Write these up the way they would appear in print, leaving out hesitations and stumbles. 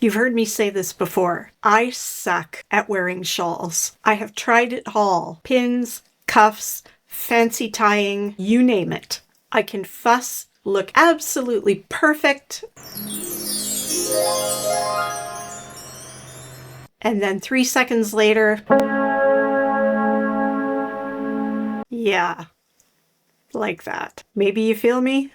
You've heard me say this before. I suck at wearing shawls. I have tried it all. Pins, cuffs, fancy tying, you name it. I can fuss, look absolutely perfect, and then 3 seconds later, yeah, like that. Maybe you feel me?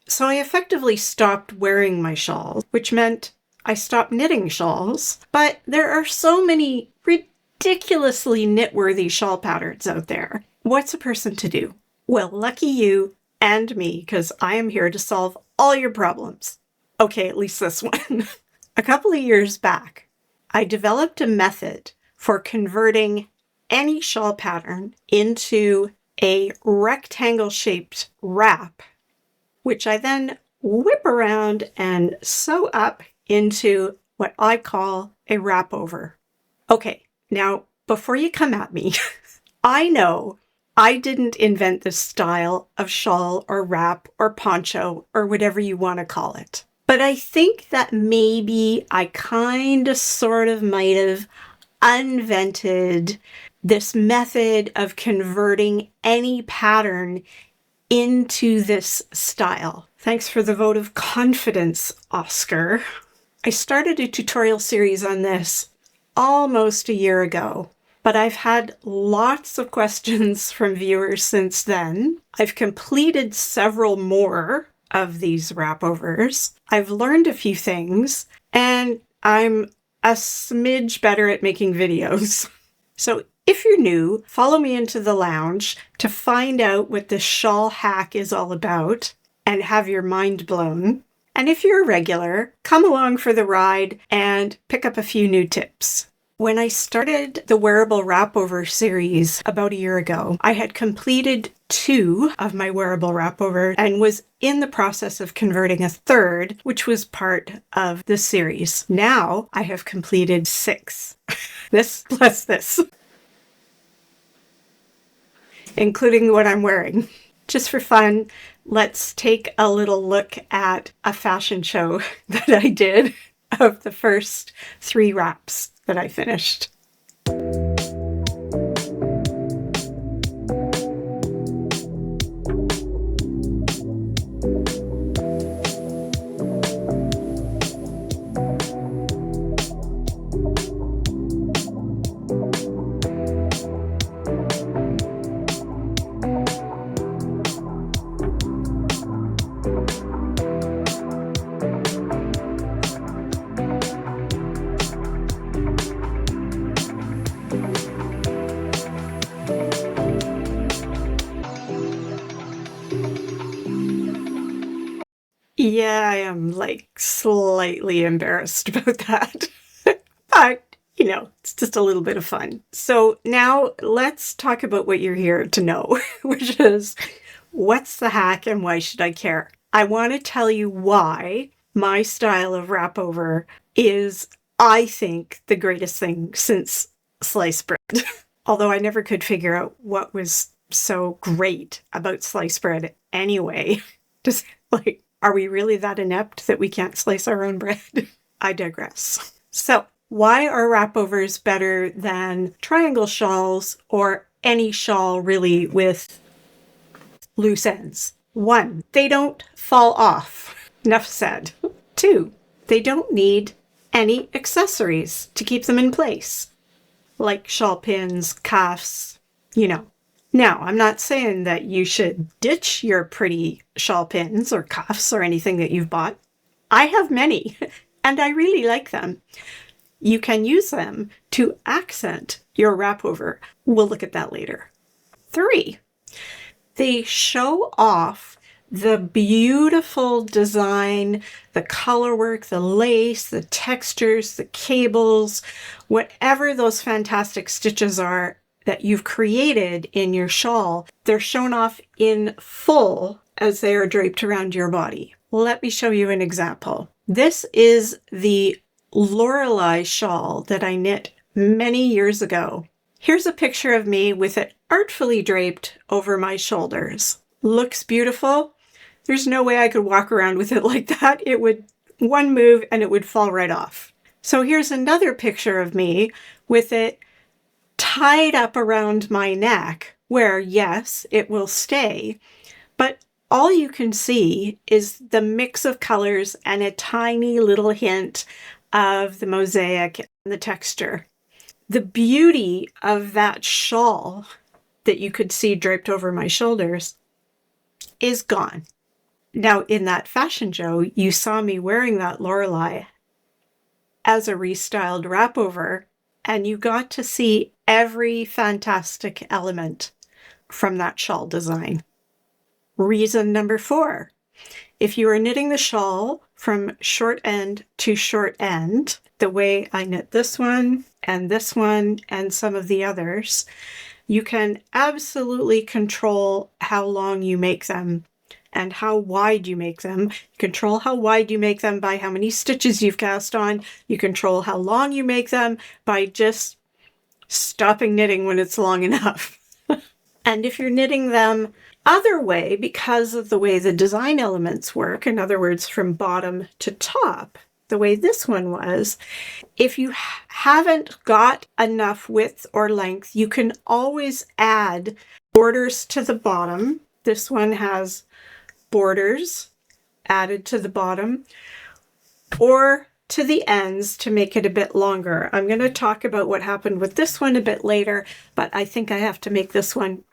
So I effectively stopped wearing my shawls, which meant I stopped knitting shawls, but there are so many ridiculously knit-worthy shawl patterns out there. What's a person to do? Well, lucky you and me, because I am here to solve all your problems. Okay, at least this one. A couple of years back, I developed a method for converting any shawl pattern into a rectangle-shaped wrap, which I then whip around and sew up into what I call a wrapover. Okay, now before you come at me, I know I didn't invent this style of shawl or wrap or poncho or whatever you want to call it. But I think that maybe I kind of sort of might have invented this method of converting any pattern into this style. Thanks for the vote of confidence, Oscar. I started a tutorial series on this almost a year ago, but I've had lots of questions from viewers since then. I've completed several more of these wrapovers. I've learned a few things, and I'm a smidge better at making videos. So if you're new, follow me into the lounge to find out what this shawl hack is all about and have your mind blown. And if you're a regular, come along for the ride and pick up a few new tips. When I started the wearable Wrapover series about a year ago, I had completed 2 of my wearable wrapover and was in the process of converting a 3rd, which was part of the series. Now I have completed 6. This plus this, including what I'm wearing. Just for fun, let's take a little look at a fashion show that I did of the first 3 wraps that I finished. Yeah, I am slightly embarrassed about that. But, it's just a little bit of fun. So now let's talk about what you're here to know, which is what's the hack and why should I care? I want to tell you why my style of wrapover is, I think, the greatest thing since sliced bread. Although I never could figure out what was so great about sliced bread anyway. Just are we really that inept that we can't slice our own bread? I digress. So, why are wrapovers better than triangle shawls or any shawl really with loose ends? 1, they don't fall off. Enough said. 2, they don't need any accessories to keep them in place, like shawl pins, cuffs, Now, I'm not saying that you should ditch your pretty shawl pins or cuffs or anything that you've bought. I have many, and I really like them. You can use them to accent your wrapover. We'll look at that later. 3, they show off the beautiful design, the colorwork, the lace, the textures, the cables, whatever those fantastic stitches are that you've created in your shawl, they're shown off in full as they are draped around your body. Let me show you an example. This is the Laurelie shawl that I knit many years ago. Here's a picture of me with it artfully draped over my shoulders. Looks beautiful. There's no way I could walk around with it like that. It would, one move and it would fall right off. So here's another picture of me with it tied up around my neck where, yes, it will stay, but all you can see is the mix of colors and a tiny little hint of the mosaic and the texture. The beauty of that shawl that you could see draped over my shoulders is gone. Now, in that fashion show, you saw me wearing that Laurelie as a restyled wrapover, and you got to see every fantastic element from that shawl design. Reason number 4, if you are knitting the shawl from short end to short end, the way I knit this one and some of the others, you can absolutely control how long you make them and how wide you make them. You control how wide you make them by how many stitches you've cast on. You control how long you make them by just stopping knitting when it's long enough. And if you're knitting them other way, because of the way the design elements work, in other words, from bottom to top, the way this one was, if you haven't got enough width or length, you can always add borders to the bottom. This one has borders added to the bottom or to the ends to make it a bit longer. I'm going to talk about what happened with this one a bit later, but I think I have to make this one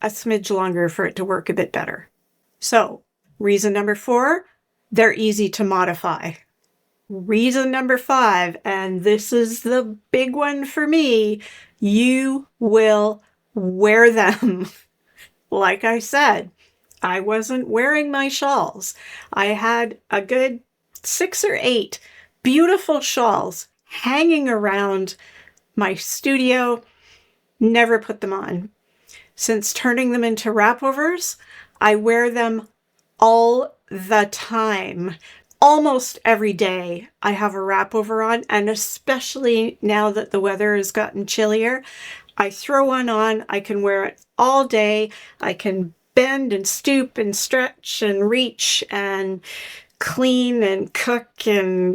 a smidge longer for it to work a bit better. So, reason number 4, they're easy to modify. Reason number 5, and this is the big one for me, you will wear them. Like I said, I wasn't wearing my shawls. I had a good 6 or 8 beautiful shawls hanging around my studio, never put them on. Since turning them into wrapovers, I wear them all the time. Almost every day I have a wrapover on, and especially now that the weather has gotten chillier, I throw one on. I can wear it all day. I can bend and stoop and stretch and reach and clean and cook and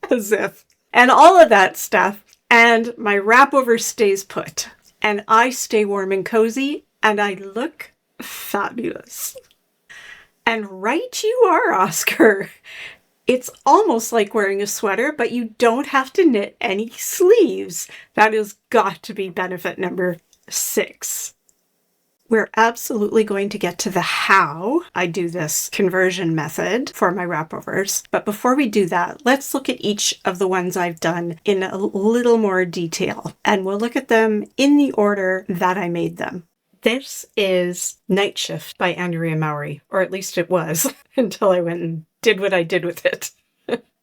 as if, and all of that stuff. And my wrapover stays put. And I stay warm and cozy, and I look fabulous. And right you are, Oscar. It's almost like wearing a sweater, but you don't have to knit any sleeves. That has got to be benefit number 6. We're absolutely going to get to the how I do this conversion method for my wrapovers. But before we do that, let's look at each of the ones I've done in a little more detail. And we'll look at them in the order that I made them. This is Nightshift by Andrea Mowry, or at least it was until I went and did what I did with it.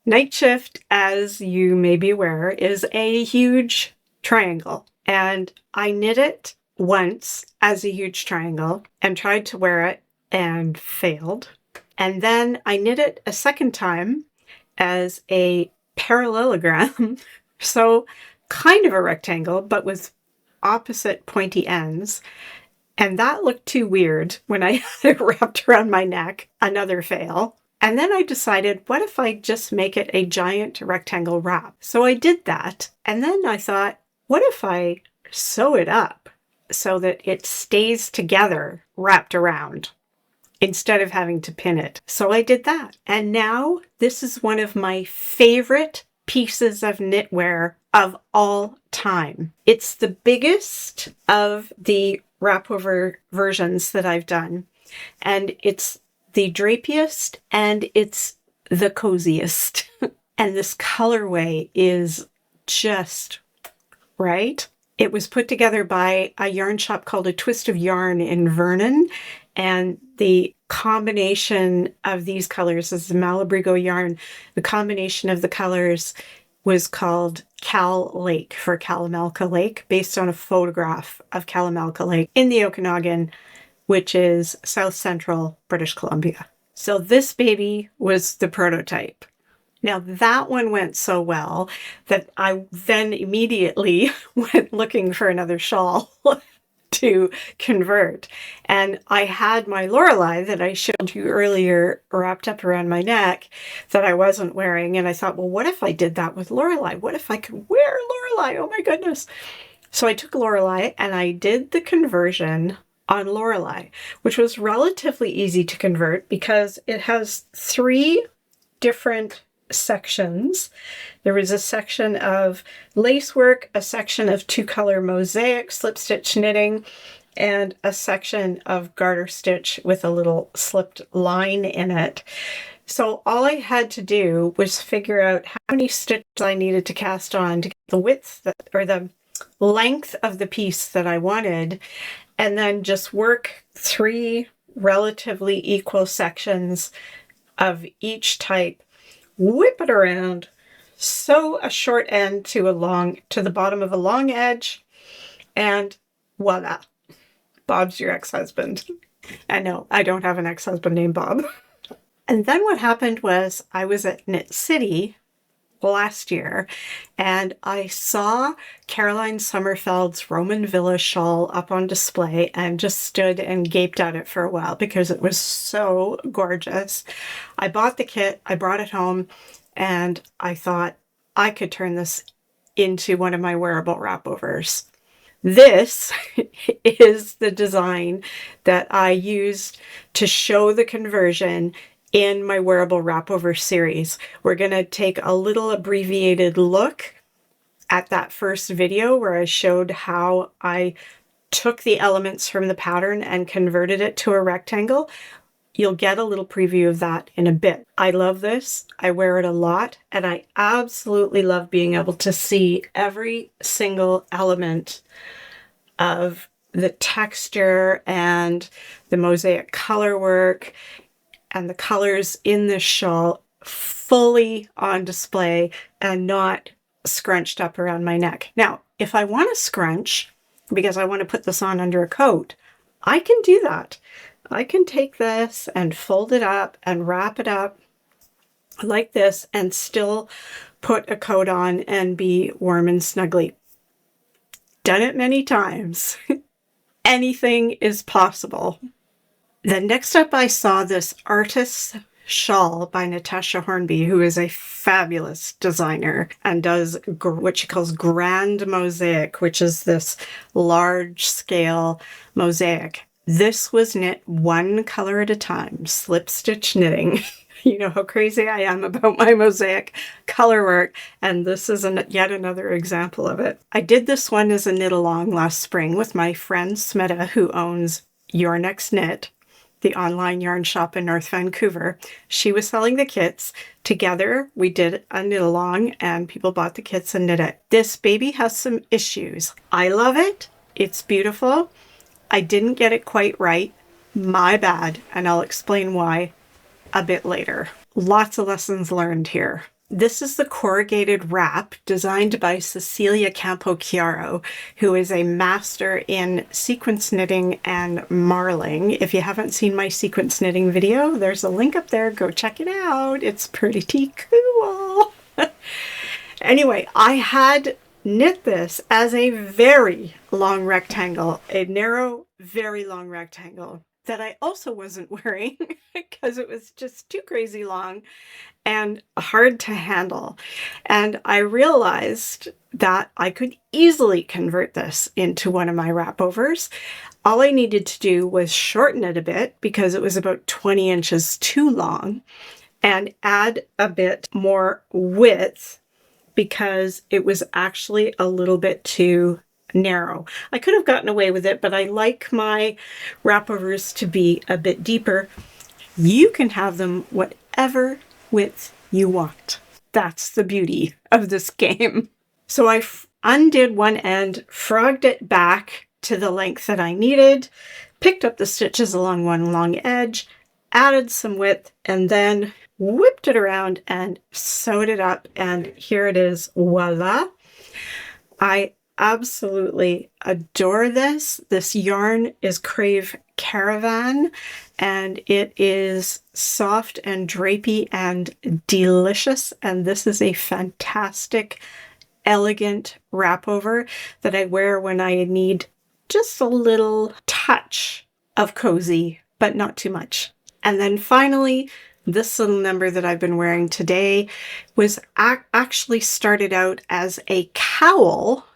Nightshift, as you may be aware, is a huge triangle. And I knit it once as a huge triangle and tried to wear it and failed. And then I knit it a second time as a parallelogram. So kind of a rectangle, but with opposite pointy ends. And that looked too weird when I had it wrapped around my neck. Another fail. And then I decided, what if I just make it a giant rectangle wrap? So I did that. And then I thought, what if I sew it up so that it stays together wrapped around instead of having to pin it? So I did that. And now this is one of my favorite pieces of knitwear of all time. It's the biggest of the wrapover versions that I've done. And it's the drapiest and it's the coziest. And this colorway is just right. It was put together by a yarn shop called A Twist of Yarn in Vernon. And the combination of these colors is the Malabrigo yarn. The combination of the colors was called Cal Lake for Kalamalka Lake, based on a photograph of Kalamalka Lake in the Okanagan, which is south central British Columbia. So this baby was the prototype. Now that one went so well that I then immediately went looking for another shawl. to convert. And I had my Laurelie that I showed you earlier wrapped up around my neck that I wasn't wearing. And I thought, well, what if I did that with Laurelie? What if I could wear Laurelie? Oh my goodness. So I took Laurelie and I did the conversion on Laurelie, which was relatively easy to convert because it has 3 different sections. There was a section of lacework, a section of 2-color mosaic slip stitch knitting, and a section of garter stitch with a little slipped line in it. So all I had to do was figure out how many stitches I needed to cast on to get the width or the length of the piece that I wanted, and then just work 3 relatively equal sections of each type, whip it around, sew a short end to the bottom of a long edge, and voila, Bob's your ex-husband. And no, I don't have an ex-husband named Bob. And then what happened was I was at Knit City last year and I saw Caroline Sommerfeld's Roman Villa shawl up on display and just stood and gaped at it for a while because it was so gorgeous. I bought the kit, I brought it home, and I thought I could turn this into one of my wearable wrapovers. This is the design that I used to show the conversion in my wearable Wrapover series. We're going to take a little abbreviated look at that first video where I showed how I took the elements from the pattern and converted it to a rectangle. You'll get a little preview of that in a bit. I love this. I wear it a lot, and I absolutely love being able to see every single element of the texture and the mosaic color work and the colors in this shawl fully on display and not scrunched up around my neck. Now, if I want to scrunch, because I want to put this on under a coat, I can do that. I can take this and fold it up and wrap it up like this and still put a coat on and be warm and snuggly. Done it many times. Anything is possible. Then next up I saw this artist's shawl by Natasha Hornby, who is a fabulous designer and does what she calls grand mosaic, which is this large scale mosaic. This was knit 1 color at a time, slip stitch knitting. You know how crazy I am about my mosaic color work, and this is yet another example of it. I did this one as a knit along last spring with my friend Smeta, who owns Your Next Knit, the online yarn shop in North Vancouver. She was selling the kits. Together, we did a knit along and people bought the kits and knit it. This baby has some issues. I love it. It's beautiful. I didn't get it quite right. My bad. And I'll explain why a bit later. Lots of lessons learned here. This is the corrugated wrap designed by Cecilia Campochiaro, who is a master in sequence knitting and marling. If you haven't seen my sequence knitting video, there's a link up there. Go check it out. It's pretty cool. Anyway, I had knit this as a very long rectangle, a narrow, very long rectangle that I also wasn't wearing because it was just too crazy long and hard to handle. And I realized that I could easily convert this into one of my wrapovers. All I needed to do was shorten it a bit because it was about 20 inches too long and add a bit more width because it was actually a little bit too narrow. I could have gotten away with it, but I like my wrapovers to be a bit deeper. You can have them whatever width you want. That's the beauty of this game. So I undid one end, frogged it back to the length that I needed, picked up the stitches along one long edge, added some width, and then whipped it around and sewed it up. And here it is. Voila. I absolutely adore this. This yarn is Crave Caravan, and it is soft and drapey and delicious. And this is a fantastic, elegant wrapover that I wear when I need just a little touch of cozy, but not too much. And then finally, this little number that I've been wearing today was actually started out as a cowl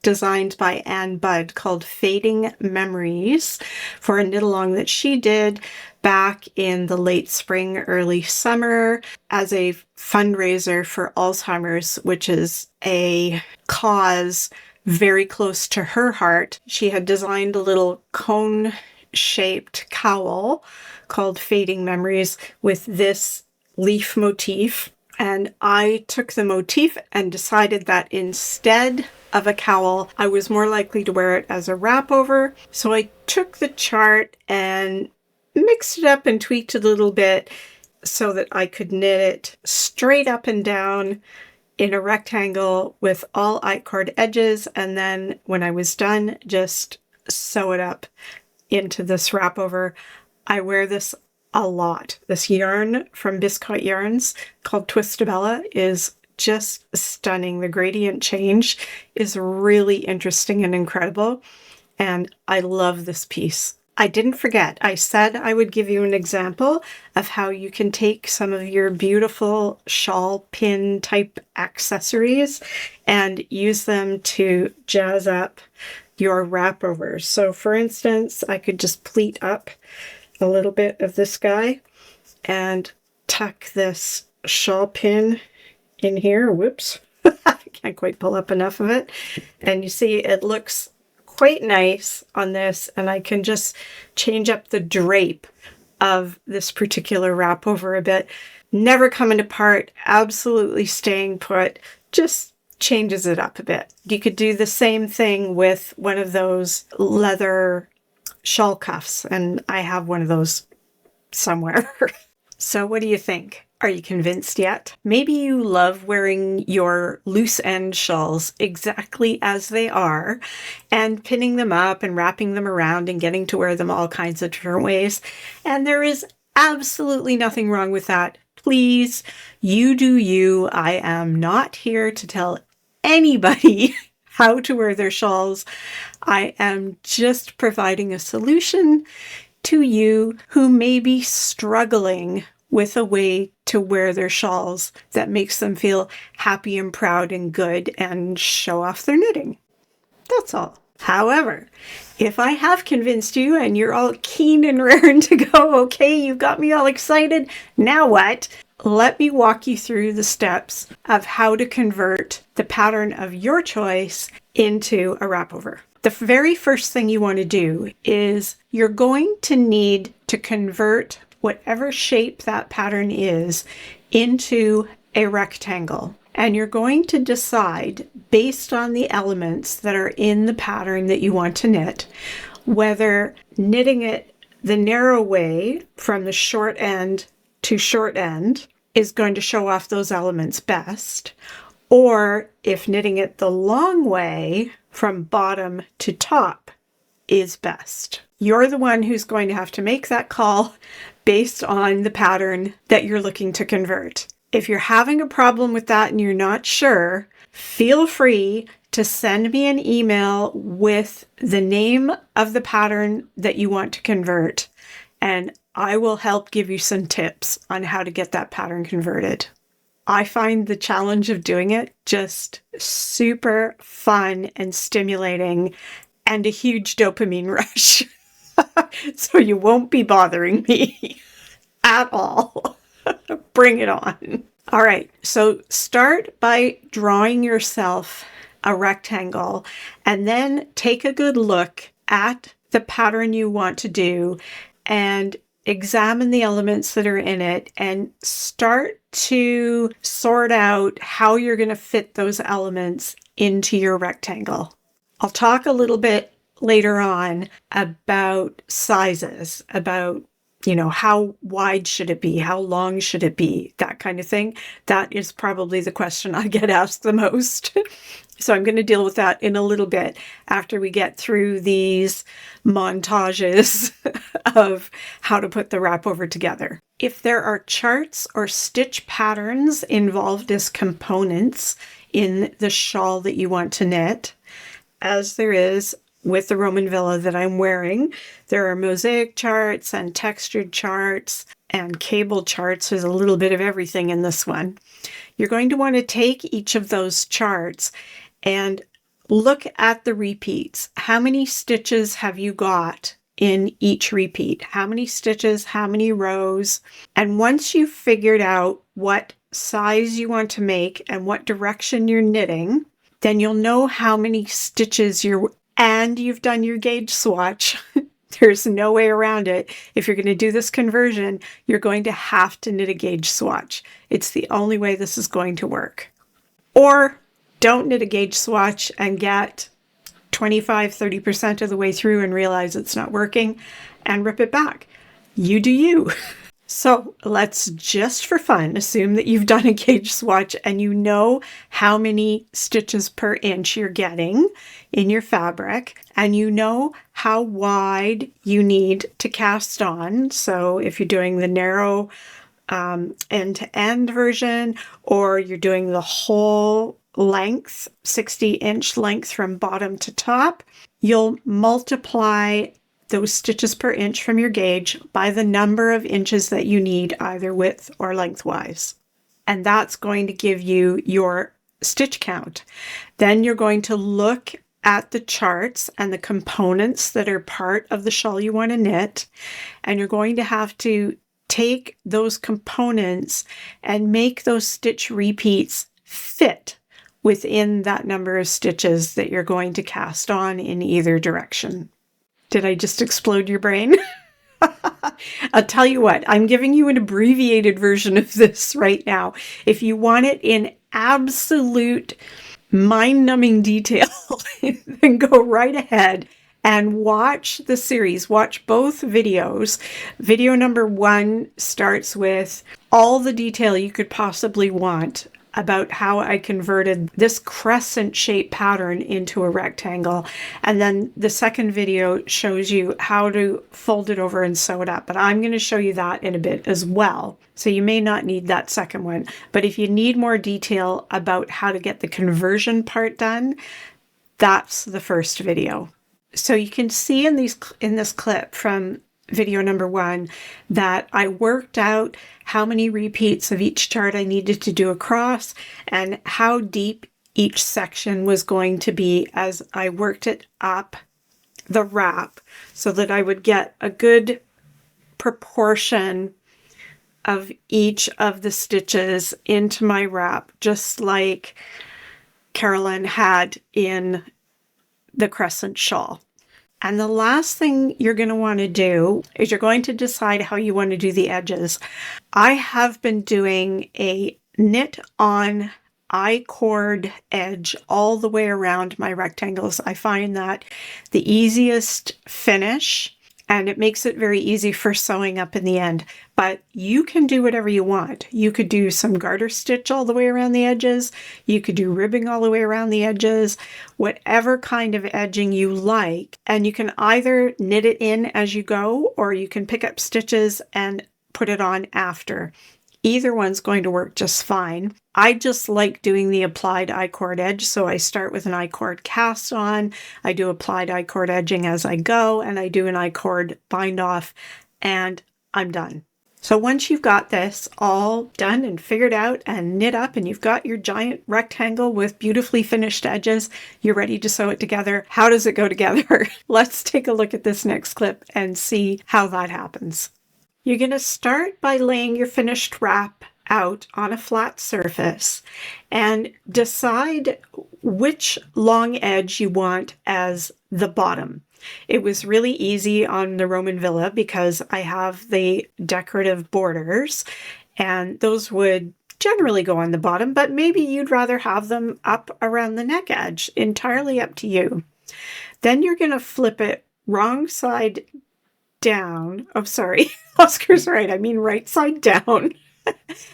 designed by Ann Budd called Fading Memories for a knit along that she did back in the late spring, early summer as a fundraiser for Alzheimer's, which is a cause very close to her heart. She had designed a little cone-shaped cowl called Fading Memories with this leaf motif. And I took the motif and decided that instead of a cowl, I was more likely to wear it as a wrapover. So I took the chart and mixed it up and tweaked it a little bit so that I could knit it straight up and down in a rectangle with all I-cord edges. And then when I was done, just sew it up into this wrapover. I wear this a lot. This yarn from Biscotte Yarns called Twistabella is just stunning. The gradient change is really interesting and incredible. And I love this piece. I didn't forget. I said I would give you an example of how you can take some of your beautiful shawl pin type accessories and use them to jazz up your wrapovers. So for instance, I could just pleat up a little bit of this guy and tuck this shawl pin in here. Whoops. I can't quite pull up enough of it. And you see it looks quite nice on this, and I can just change up the drape of this particular wrapover a bit. Never coming apart, absolutely staying put, just changes it up a bit. You could do the same thing with one of those leather shawl cuffs, and I have one of those somewhere. So what do you think? Are you convinced yet? Maybe you love wearing your loose end shawls exactly as they are and pinning them up and wrapping them around and getting to wear them all kinds of different ways. And there is absolutely nothing wrong with that. Please, you do you. I am not here to tell anybody how to wear their shawls. I am just providing a solution to you who may be struggling with a way to wear their shawls that makes them feel happy and proud and good and show off their knitting. That's all. However, if I have convinced you and you're all keen and raring to go, okay, you've got me all excited, now what? Let me walk you through the steps of how to convert the pattern of your choice into a wrapover. The very first thing you want to do is you're going to need to convert whatever shape that pattern is into a rectangle. And you're going to decide, based on the elements that are in the pattern that you want to knit, whether knitting it the narrow way from the short end to short end is going to show off those elements best, or if knitting it the long way from bottom to top is best. You're the one who's going to have to make that call based on the pattern that you're looking to convert. If you're having a problem with that and you're not sure, feel free to send me an email with the name of the pattern that you want to convert, and I will help give you some tips on how to get that pattern converted. I find the challenge of doing it just super fun and stimulating and a huge dopamine rush. So you won't be bothering me at all. Bring it on. All right, so start by drawing yourself a rectangle and then take a good look at the pattern you want to do and examine the elements that are in it and start to sort out how you're going to fit those elements into your rectangle. I'll talk a little bit later on about sizes, about, how wide should it be? How long should it be? That kind of thing. That is probably the question I get asked the most. So I'm going to deal with that in a little bit after we get through these montages of how to put the wrapover together. If there are charts or stitch patterns involved as components in the shawl that you want to knit, as there is with the Roman Villa that I'm wearing. There are mosaic charts and textured charts and cable charts. There's a little bit of everything in this one. You're going to want to take each of those charts and look at the repeats. How many stitches have you got in each repeat? How many stitches, how many rows? And once you've figured out what size you want to make and what direction you're knitting, then you'll know how many stitches and you've done your gauge swatch. There's no way around it. If you're going to do this conversion, you're going to have to knit a gauge swatch. It's the only way this is going to work. Or don't knit a gauge swatch and get 25-30% of the way through and realize it's not working and rip it back. You do you. So let's, just for fun, assume that you've done a gauge swatch and you know how many stitches per inch you're getting in your fabric, and you know how wide you need to cast on. So if you're doing the narrow end-to-end version, or you're doing the whole length, 60-inch length from bottom to top, you'll multiply those stitches per inch from your gauge by the number of inches that you need, either width or lengthwise. And that's going to give you your stitch count. Then you're going to look at the charts and the components that are part of the shawl you want to knit, and you're going to have to take those components and make those stitch repeats fit within that number of stitches that you're going to cast on in either direction. Did I just explode your brain? I'll tell you what, I'm giving you an abbreviated version of this right now. If you want it in absolute mind-numbing detail, then go right ahead and watch the series. Watch both videos. Video number 1 starts with all the detail you could possibly want about how I converted this crescent shape pattern into a rectangle. And then the second video shows you how to fold it over and sew it up. But I'm going to show you that in a bit as well. So you may not need that second one. But if you need more detail about how to get the conversion part done, that's the first video. So you can see in this clip from video number 1 that I worked out how many repeats of each chart I needed to do across and how deep each section was going to be as I worked it up the wrap, so that I would get a good proportion of each of the stitches into my wrap, just like Carolyn had in the crescent shawl. And the last thing you're going to want to do is you're going to decide how you want to do the edges. I have been doing a knit on I-cord edge all the way around my rectangles. I find that the easiest finish, and it makes it very easy for sewing up in the end. But you can do whatever you want. You could do some garter stitch all the way around the edges. You could do ribbing all the way around the edges, whatever kind of edging you like. And you can either knit it in as you go, or you can pick up stitches and put it on after. Either one's going to work just fine. I just like doing the applied I-cord edge, so I start with an I-cord cast on, I do applied I-cord edging as I go, and I do an I-cord bind off, and I'm done. So once you've got this all done and figured out and knit up, and you've got your giant rectangle with beautifully finished edges, you're ready to sew it together. How does it go together? Let's take a look at this next clip and see how that happens. You're going to start by laying your finished wrap out on a flat surface and decide which long edge you want as the bottom. It was really easy on the Roman Villa because I have the decorative borders, and those would generally go on the bottom, but maybe you'd rather have them up around the neck edge. Entirely up to you. Then you're going to flip it wrong side down. Oh, sorry. Oscar's right. I mean right side down.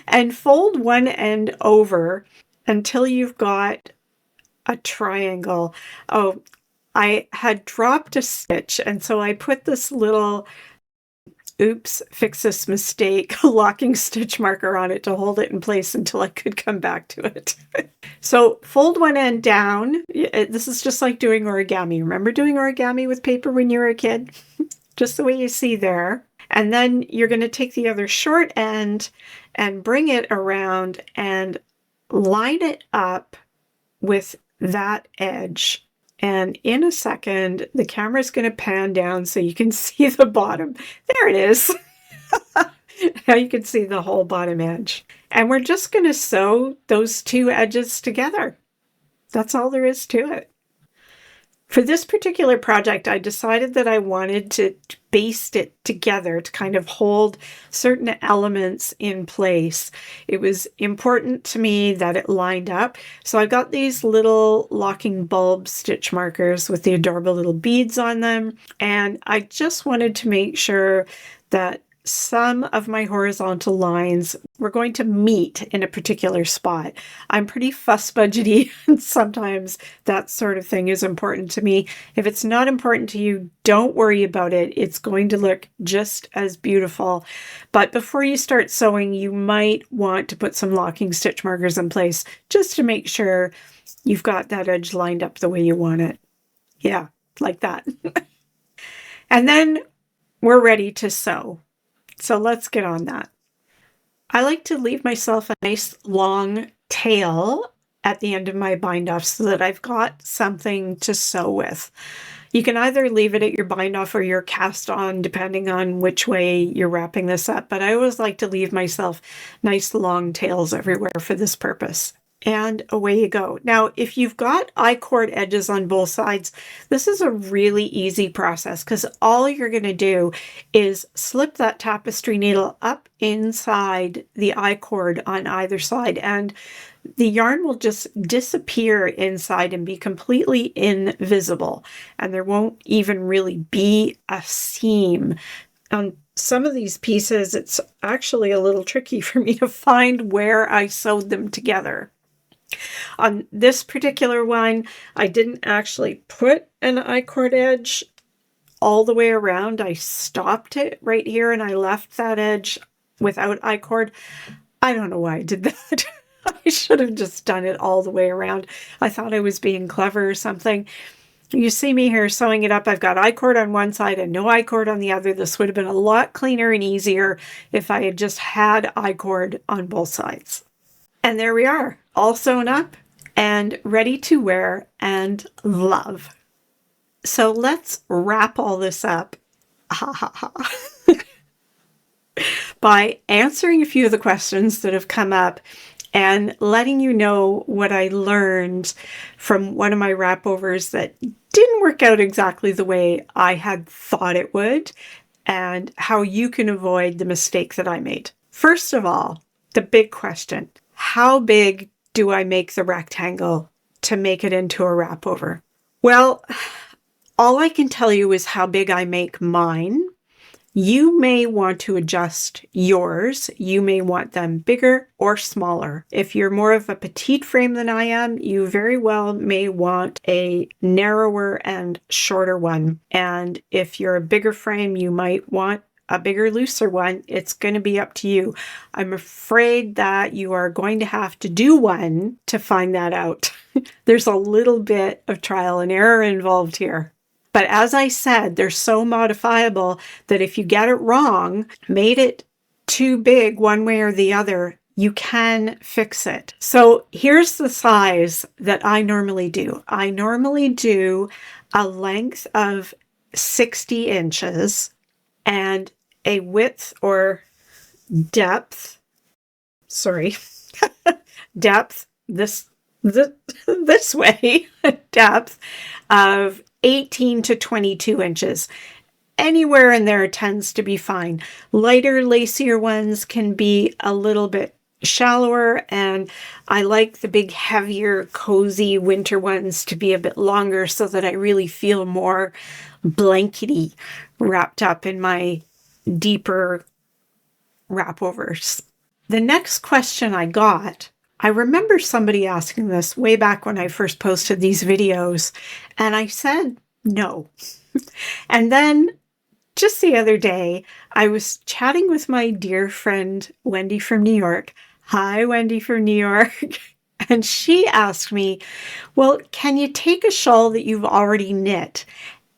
And fold one end over until you've got a triangle. Oh, I had dropped a stitch, and so I put this little oops, fix this mistake, locking stitch marker on it to hold it in place until I could come back to it. So fold one end down. This is just like doing origami. Remember doing origami with paper when you were a kid? Just the way you see there. And then you're going to take the other short end and bring it around and line it up with that edge. And in a second, the camera's going to pan down so you can see the bottom. There it is. Now you can see the whole bottom edge. And we're just going to sew those two edges together. That's all there is to it. For this particular project, I decided that I wanted to baste it together to kind of hold certain elements in place. It was important to me that it lined up. So I got these little locking bulb stitch markers with the adorable little beads on them. And I just wanted to make sure that some of my horizontal lines were going to meet in a particular spot. I'm pretty fuss budgety, and sometimes that sort of thing is important to me. If it's not important to you, don't worry about it. It's going to look just as beautiful. But before you start sewing, you might want to put some locking stitch markers in place just to make sure you've got that edge lined up the way you want it. Yeah, like that. And then we're ready to sew. So let's get on that. I like to leave myself a nice long tail at the end of my bind off so that I've got something to sew with. You can either leave it at your bind off or your cast on, depending on which way you're wrapping this up. But I always like to leave myself nice long tails everywhere for this purpose. And away you go. Now, if you've got I-cord edges on both sides, this is a really easy process because all you're going to do is slip that tapestry needle up inside the I-cord on either side, and the yarn will just disappear inside and be completely invisible, and there won't even really be a seam. On some of these pieces, it's actually a little tricky for me to find where I sewed them together. On this particular one, I didn't actually put an I-cord edge all the way around. I stopped it right here and I left that edge without I-cord. I don't know why I did that. I should have just done it all the way around. I thought I was being clever or something. You see me here sewing it up. I've got I-cord on one side and no I-cord on the other. This would have been a lot cleaner and easier if I had just had I-cord on both sides. And there we are, all sewn up and ready to wear and love. So let's wrap all this up by answering a few of the questions that have come up and letting you know what I learned from one of my wrapovers that didn't work out exactly the way I had thought it would, and how you can avoid the mistake that I made. First of all, the big question: how big do I make the rectangle to make it into a wrapover? Well, all I can tell you is how big I make mine. You may want to adjust yours. You may want them bigger or smaller. If you're more of a petite frame than I am, you very well may want a narrower and shorter one. And if you're a bigger frame, you might want a bigger, looser one. It's going to be up to you. I'm afraid that you are going to have to do one to find that out. There's a little bit of trial and error involved here. But as I said, they're so modifiable that if you get it wrong, made it too big one way or the other, you can fix it. So here's the size that I normally do. I normally do a length of 60 inches and a width or depth, depth, this way, depth of 18 to 22 inches. Anywhere in there tends to be fine. Lighter, lacier ones can be a little bit shallower, and I like the big, heavier, cozy winter ones to be a bit longer so that I really feel more blankety wrapped up in my deeper wrapovers. The next question I got, I remember somebody asking this way back when I first posted these videos, and I said no. And then just the other day, I was chatting with my dear friend, Wendy from New York. Hi, Wendy from New York. And she asked me, well, can you take a shawl that you've already knit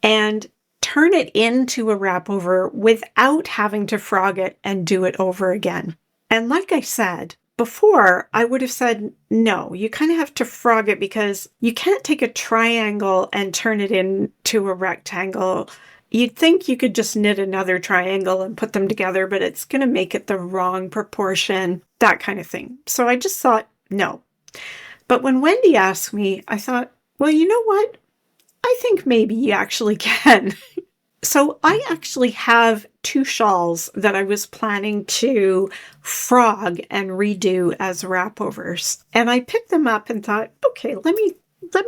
and turn it into a wrapover without having to frog it and do it over again? And like I said before, I would have said, no, you kind of have to frog it because you can't take a triangle and turn it into a rectangle. You'd think you could just knit another triangle and put them together, but it's going to make it the wrong proportion, that kind of thing. So I just thought, no. But when Wendy asked me, I thought, well, you know what? I think maybe you actually can. So I actually have 2 shawls that I was planning to frog and redo as wrapovers. And I picked them up and thought, okay, let me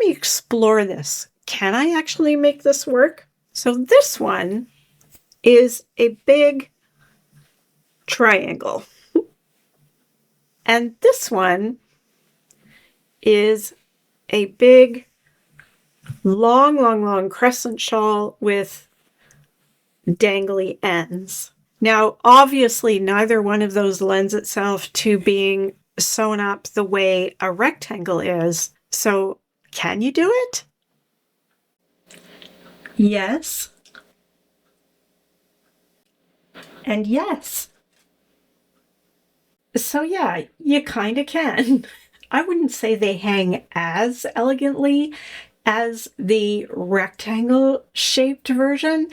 explore this. Can I actually make this work? So this one is a big triangle. And this one is a big, long crescent shawl with dangly ends. Now, obviously, neither one of those lends itself to being sewn up the way a rectangle is. So, can you do it? Yes. And yes. So yeah, you kind of can. I wouldn't say they hang as elegantly as the rectangle shaped version,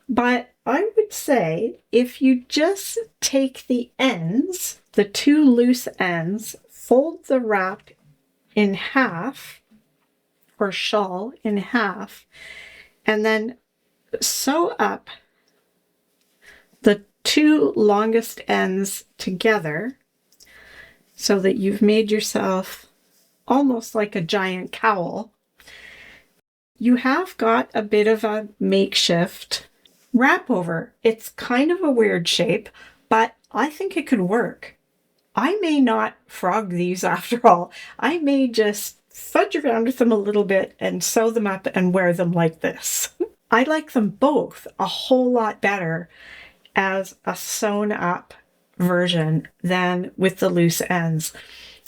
but I would say if you just take the ends, the 2 loose ends, fold the wrap in half, or shawl in half, and then sew up the 2 longest ends together so that you've made yourself almost like a giant cowl. You have got a bit of a makeshift wrapover. It's kind of a weird shape, but I think it could work. I may not frog these after all. I may just fudge around with them a little bit and sew them up and wear them like this. I like them both a whole lot better as a sewn up version than with the loose ends.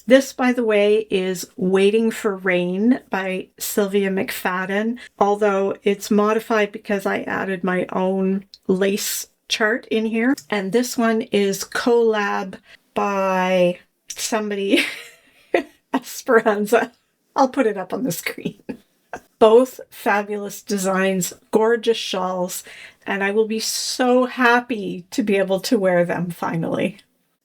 This, by the way, is Waiting for Rain by Sylvia McFadden, although it's modified because I added my own lace chart in here. And this one is CoLab by somebody, Esperanza. I'll put it up on the screen. Both fabulous designs, gorgeous shawls, and I will be so happy to be able to wear them finally.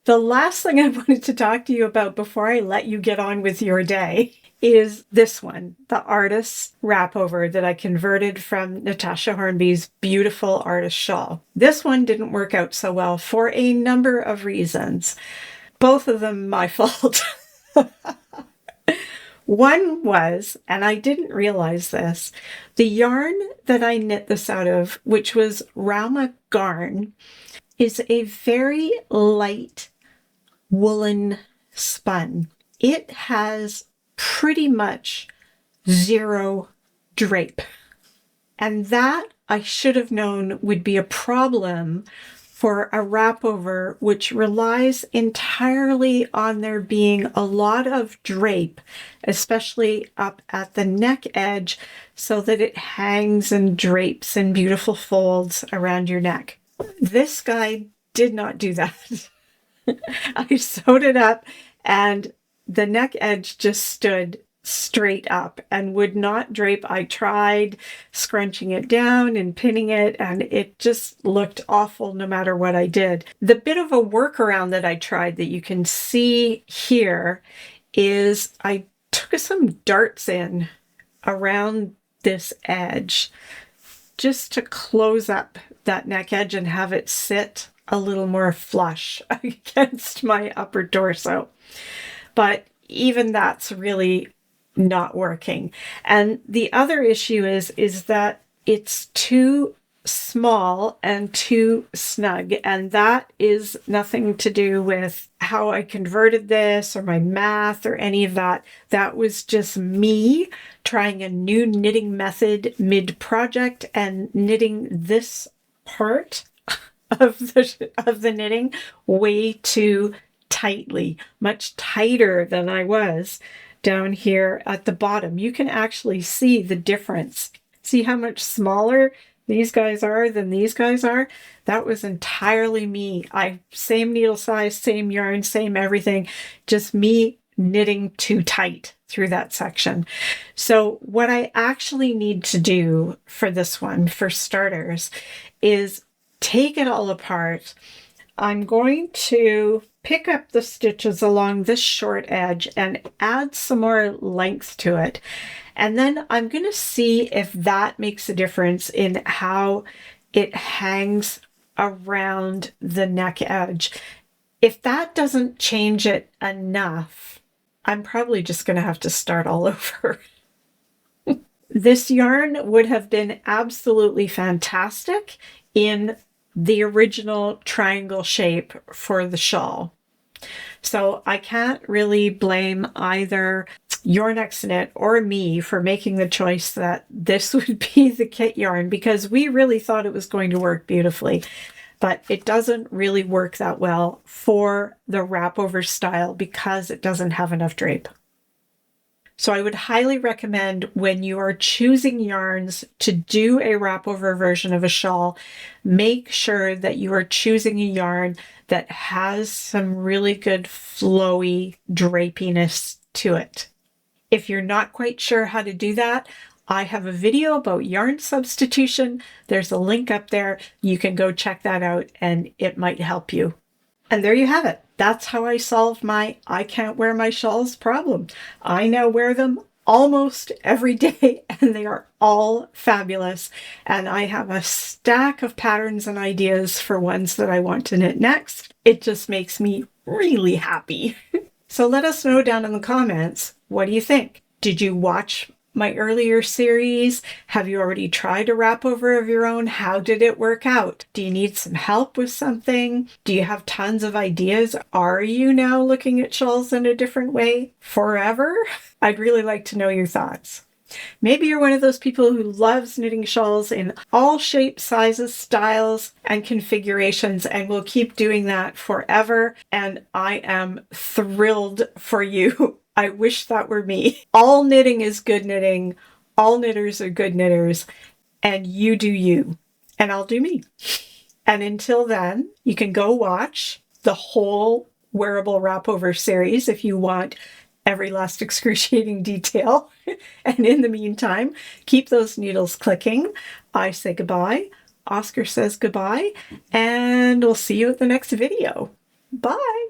The last thing I wanted to talk to you about before I let you get on with your day is this one, the Artist's Wrapover that I converted from Natasha Hornby's beautiful artist shawl. This one didn't work out so well for a number of reasons. Both of them my fault. One was, and I didn't realize this, the yarn that I knit this out of, which was Rauma Garn, is a very light woolen spun. It has pretty much 0 drape. And that I should have known would be a problem for a wrapover, which relies entirely on there being a lot of drape, especially up at the neck edge, so that it hangs and drapes in beautiful folds around your neck. This guy did not do that. I sewed it up and the neck edge just stood straight up and would not drape. I tried scrunching it down and pinning it, and it just looked awful no matter what I did. The bit of a workaround that I tried that you can see here is I took some darts in around this edge just to close up that neck edge and have it sit a little more flush against my upper torso. But even that's really not working. And the other issue is that it's too small and too snug, and that is nothing to do with how I converted this or my math or any of that. That was just me trying a new knitting method mid-project and knitting this part of the knitting way too tightly, much tighter than I was down here at the bottom. You can actually see the difference. See how much smaller these guys are than these guys are? That was entirely me. Same needle size, same yarn, same everything, just me knitting too tight through that section. So what I actually need to do for this one, for starters, is take it all apart. I'm going to pick up the stitches along this short edge and add some more length to it. And then I'm going to see if that makes a difference in how it hangs around the neck edge. If that doesn't change it enough, I'm probably just going to have to start all over. This yarn would have been absolutely fantastic in the original triangle shape for the shawl. So I can't really blame either Your Next Knit or me for making the choice that this would be the kit yarn, because we really thought it was going to work beautifully, but it doesn't really work that well for the wrapover style because it doesn't have enough drape. So I would highly recommend, when you are choosing yarns to do a wrapover version of a shawl, make sure that you are choosing a yarn that has some really good flowy drapiness to it. If you're not quite sure how to do that, I have a video about yarn substitution. There's a link up there. You can go check that out and it might help you. And there you have it. That's how I solved my I can't wear my shawls problem. I now wear them almost every day and they are all fabulous. And I have a stack of patterns and ideas for ones that I want to knit next. It just makes me really happy. So let us know down in the comments, what do you think? Did you watch my earlier series? Have you already tried a wrapover of your own? How did it work out? Do you need some help with something? Do you have tons of ideas? Are you now looking at shawls in a different way forever? I'd really like to know your thoughts. Maybe you're one of those people who loves knitting shawls in all shapes, sizes, styles, and configurations, and will keep doing that forever. And I am thrilled for you. I wish that were me. All knitting is good knitting. All knitters are good knitters. And you do you. And I'll do me. And until then, you can go watch the whole Wearable Wrapover series if you want every last excruciating detail. And in the meantime, keep those needles clicking. I say goodbye. Oscar says goodbye. And we'll see you at the next video. Bye.